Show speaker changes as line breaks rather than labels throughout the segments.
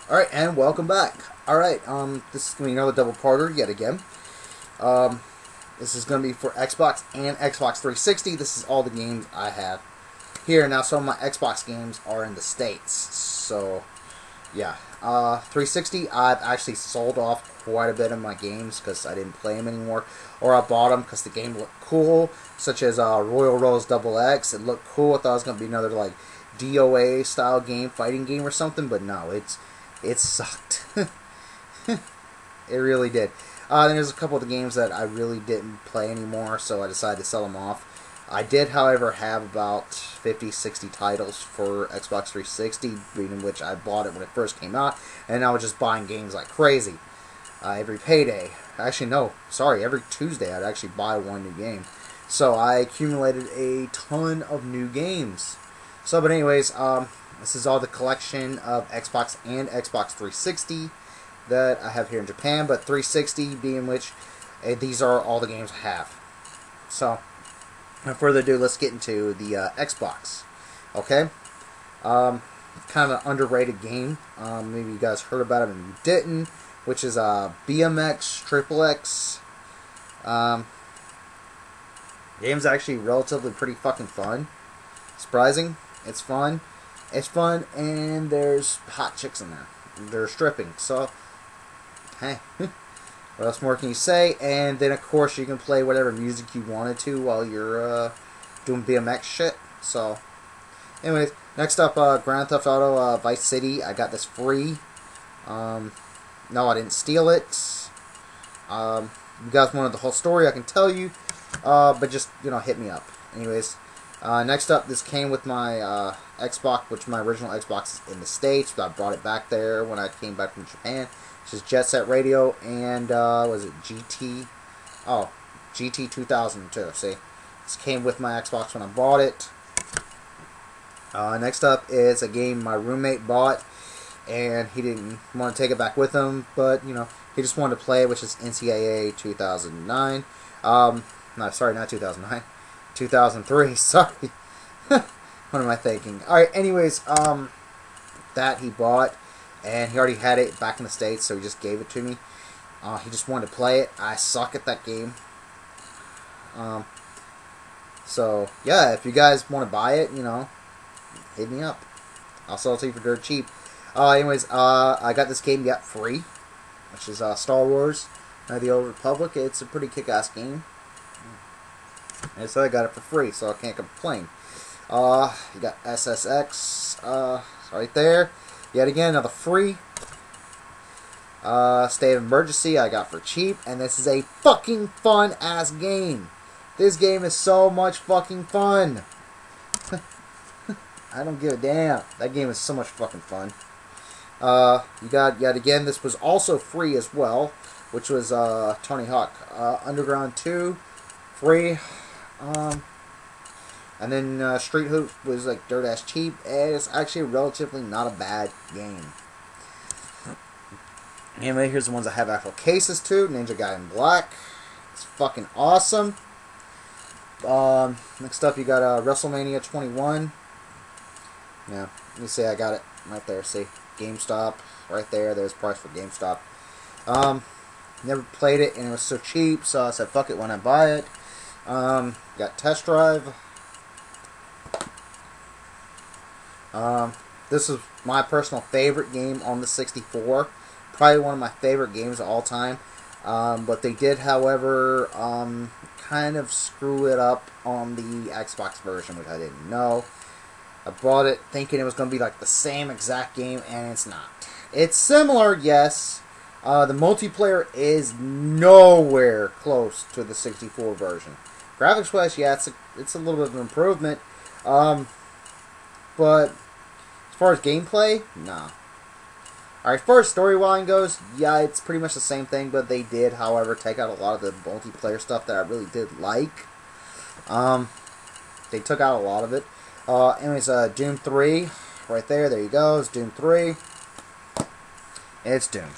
Alright, and welcome back. Alright, this is going to be another double-parter yet again. Um, this is going to be for Xbox and Xbox 360. This is all the games I have here. Now, some of my Xbox games are in the States. So, yeah. 360, I've actually sold off quite a bit of my games because I didn't play them anymore. Or I bought them because the game looked cool, such as Royal Rose Double X. It looked cool. I thought it was going to be another, like, DOA style game, fighting game or something, but no, it sucked. It really did. Then there's a couple of the games that I really didn't play anymore, so I decided to sell them off. I did, however, have about 50, 60 titles for Xbox 360, in which I bought it when it first came out, and I was just buying games like crazy. Every payday. Actually, no, sorry, every Tuesday I'd actually buy one new game. So I accumulated a ton of new games. So, but anyways, this is all the collection of Xbox and Xbox 360 that I have here in Japan, but 360 being which these are all the games I have. So, without further ado, let's get into the Xbox. Okay? Kind of an underrated game. Maybe you guys heard about it and you didn't, which is BMX Triple X. Game's actually relatively pretty fucking fun. Surprising. It's fun. It's fun, and there's hot chicks in there. They're stripping, so, hey, what else more can you say? And then, of course, you can play whatever music you wanted to while you're doing BMX shit. So, anyways, next up, Grand Theft Auto Vice City. I got this free. No, I didn't steal it. You guys wanted the whole story, I can tell you. But just, hit me up. Anyways. Next up, this came with my Xbox, which my original Xbox is in the States, but I brought it back there when I came back from Japan. This is Jet Set Radio and, was it GT? Oh, GT 2002, see? This came with my Xbox when I bought it. Next up is a game my roommate bought, and he didn't want to take it back with him, but, he just wanted to play it, which is NCAA 2009. No, sorry, not 2009. 2003, sorry. What am I thinking? Alright, anyways, that he bought, and he already had it back in the States, so he just gave it to me. He just wanted to play it. I suck at that game. So, yeah, if you guys want to buy it, hit me up. I'll sell it to you for dirt cheap. Anyways, I got this game yet free, which is Star Wars, The Old Republic. It's a pretty kick-ass game. And so I got it for free, so I can't complain. You got SSX right there. Yet again, another free. State of Emergency I got for cheap. And this is a fucking fun-ass game. This game is so much fucking fun. I don't give a damn. That game is so much fucking fun. You got, yet again, this was also free as well, which was Tony Hawk Underground 2. Free. And then Street Hoop was like dirt ass cheap, and it's actually relatively not a bad game. Anyway, here's the ones I have actual cases to. Ninja Gaiden Black. It's fucking awesome. Next up, you got WrestleMania 21. Yeah, let me see, I got it right there. See, GameStop right there. There's the price for GameStop. Never played it, and it was so cheap, so I said, fuck it, why not buy it? Got Test Drive. This is my personal favorite game on the 64. Probably one of my favorite games of all time. But they did, however, kind of screw it up on the Xbox version, which I didn't know. I bought it thinking it was going to be like the same exact game, and it's not. It's similar, yes. The multiplayer is nowhere close to the 64 version. Graphics-wise, yeah, it's a little bit of an improvement. But as far as gameplay, nah. Alright, as far as storyline goes, yeah, it's pretty much the same thing, but they did, however, take out a lot of the multiplayer stuff that I really did like. They took out a lot of it. Anyways, Doom 3, right there you go, it's Doom 3. It's Doom.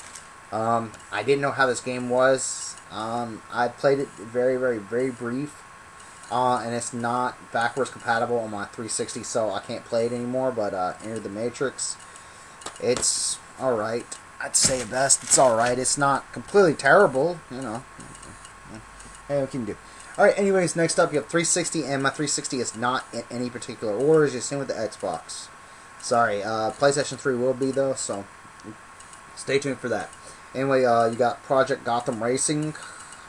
I didn't know how this game was. I played it very, very, very brief. And it's not backwards compatible on my 360, so I can't play it anymore, but Enter the Matrix, it's alright. I'd say at best it's alright. It's not completely terrible, you know. Hey, what can you do? Alright, anyways, next up you have 360, and my 360 is not in any particular order. It's just same with the Xbox. Sorry, PlayStation 3 will be, though, so stay tuned for that. Anyway, you got Project Gotham Racing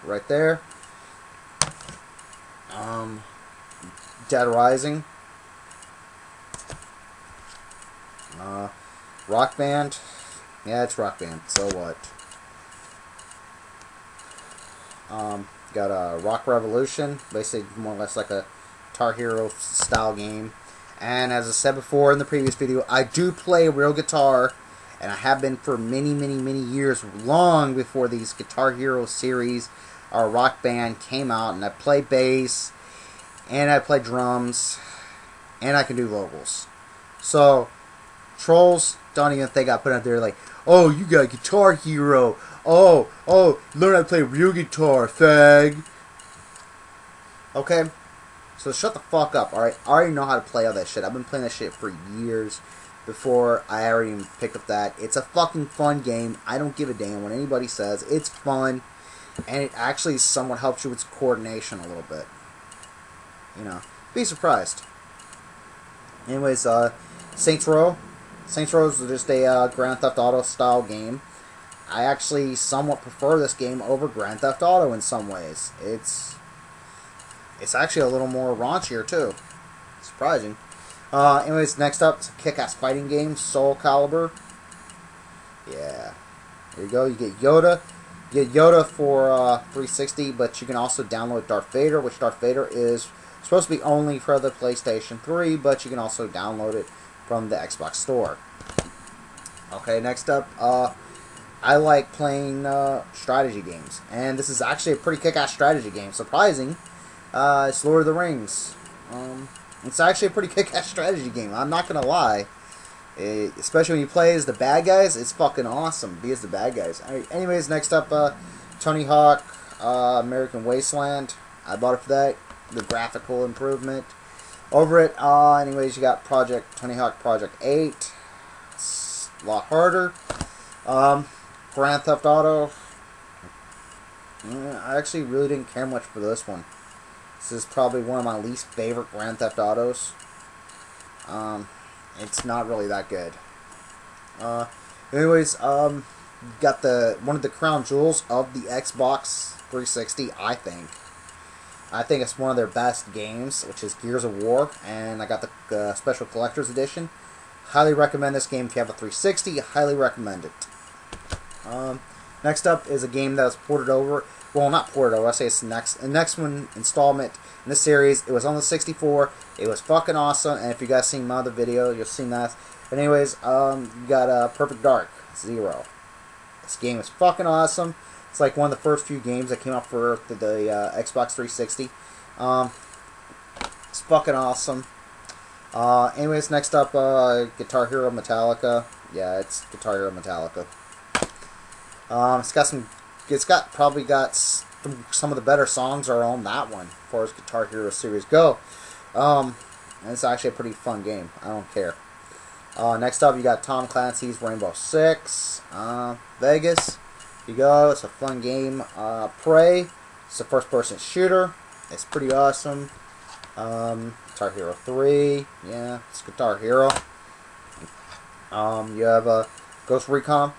right there. Dead Rising. Rock Band. Yeah, it's Rock Band. So what? Got Rock Revolution. Basically, more or less like a Guitar Hero style game. And as I said before in the previous video, I do play real guitar. And I have been for many, many, many years, long before these Guitar Hero series or Rock Band came out. And I play bass, and I play drums, and I can do vocals. So, trolls don't even think I put out there like, oh, you got Guitar Hero. Oh, learn how to play real guitar, fag. Okay? So shut the fuck up, alright? I already know how to play all that shit. I've been playing that shit for years before I already even picked up that. It's a fucking fun game. I don't give a damn what anybody says. It's fun, and it actually somewhat helps you with coordination a little bit. You know, be surprised. Anyways, Saints Row. Saints Row is just a Grand Theft Auto style game. I actually somewhat prefer this game over Grand Theft Auto in some ways. It's actually a little more raunchier too. Surprising. Anyways, next up, it's a kick-ass fighting game, Soul Calibur. Yeah. There you go. You get Yoda. You get Yoda for 360, but you can also download Darth Vader, which Darth Vader is supposed to be only for the PlayStation 3, but you can also download it from the Xbox Store. Okay, next up, I like playing strategy games, and this is actually a pretty kick-ass strategy game. Surprising. It's Lord of the Rings. It's actually a pretty kick-ass strategy game. I'm not gonna lie. Especially when you play as the bad guys, it's fucking awesome. Be as the bad guys. Right, anyways, next up, Tony Hawk, American Wasteland. I bought it for that. The graphical improvement over it. Anyways, you got Tony Hawk Project 8. It's a lot harder. Grand Theft Auto. I actually really didn't care much for this one. This is probably one of my least favorite Grand Theft Autos. It's not really that good. Anyways, got one of the crown jewels of the Xbox 360, I think. I think it's one of their best games, which is Gears of War, and I got the Special Collector's Edition. Highly recommend this game if you have a 360. Highly recommend it. Next up is a game that was ported over. Well, not ported over. I say it's the next one installment in the series. It was on the 64. It was fucking awesome. And if you guys seen my other video, you'll seen that. But anyways, you got Perfect Dark Zero. This game is fucking awesome. It's like one of the first few games that came out for the Xbox 360. It's fucking awesome. Anyways, next up, Guitar Hero Metallica. Yeah, it's Guitar Hero Metallica. It's probably got some of the better songs are on that one, as far as Guitar Hero series go. And it's actually a pretty fun game. I don't care. Next up, you got Tom Clancy's Rainbow Six. Vegas. Here you go. It's a fun game. Prey. It's a first-person shooter. It's pretty awesome. Guitar Hero 3. Yeah, it's Guitar Hero. You have Ghost Recon.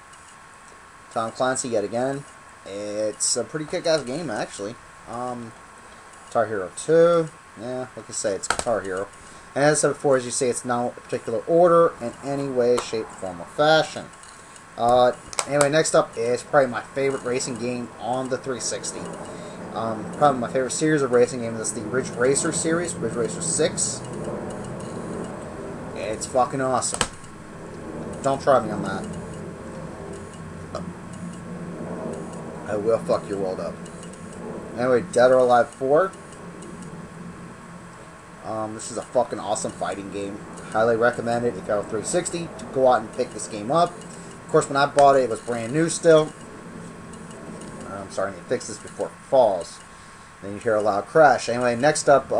Tom Clancy yet again. It's a pretty kick-ass game, actually. Guitar Hero 2. Yeah, like I say, it's Guitar Hero. And as I said before, as you say, it's not a particular order in any way, shape, form, or fashion. Anyway, next up is probably my favorite racing game on the 360. Probably my favorite series of racing games is the Ridge Racer series, Ridge Racer 6. It's fucking awesome. Don't try me on that. I will fuck your world up. Anyway, Dead or Alive 4. This is a fucking awesome fighting game. Highly recommend it if you have a 360 to go out and pick this game up. Of course, when I bought it, it was brand new still. I'm sorry, I need to fix this before it falls. Then you hear a loud crash. Anyway, next up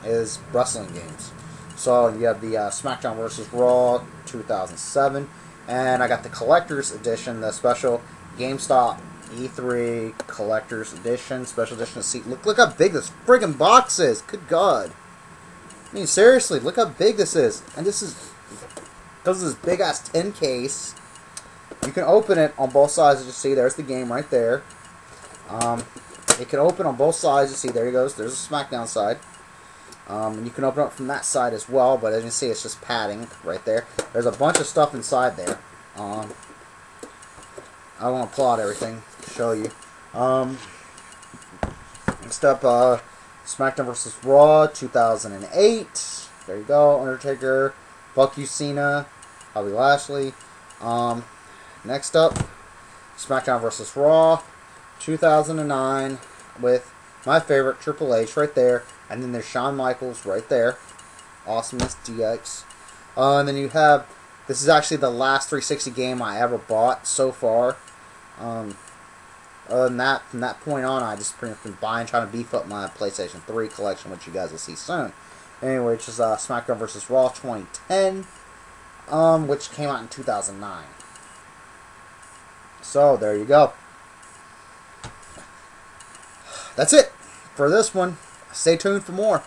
is wrestling games. So you have the SmackDown vs. Raw 2007. And I got the Collector's Edition, the special GameStop E3 Collector's Edition, special edition. See, look how big this friggin' box is. Good God. I mean, seriously, look how big this is. And this is, because of this big-ass tin case, you can open it on both sides. As you see, there's the game right there. It can open on both sides. You see, there he goes. There's a SmackDown side. And you can open it from that side as well, but as you can see, it's just padding right there. There's a bunch of stuff inside there. I don't want to plot everything to show you. Next up, SmackDown vs. Raw 2008. There you go. Undertaker, Fuck You Cena, Bobby Lashley. Next up, SmackDown vs. Raw 2009 with my favorite Triple H right there. And then there's Shawn Michaels right there. Awesomeness DX. And then you have, this is actually the last 360 game I ever bought so far. Other than that, from that point on, I just pretty much been buying, trying to beef up my PlayStation 3 collection, which you guys will see soon. Anyway, which is SmackDown vs. Raw 2010, which came out in 2009. So, there you go. That's it for this one. Stay tuned for more.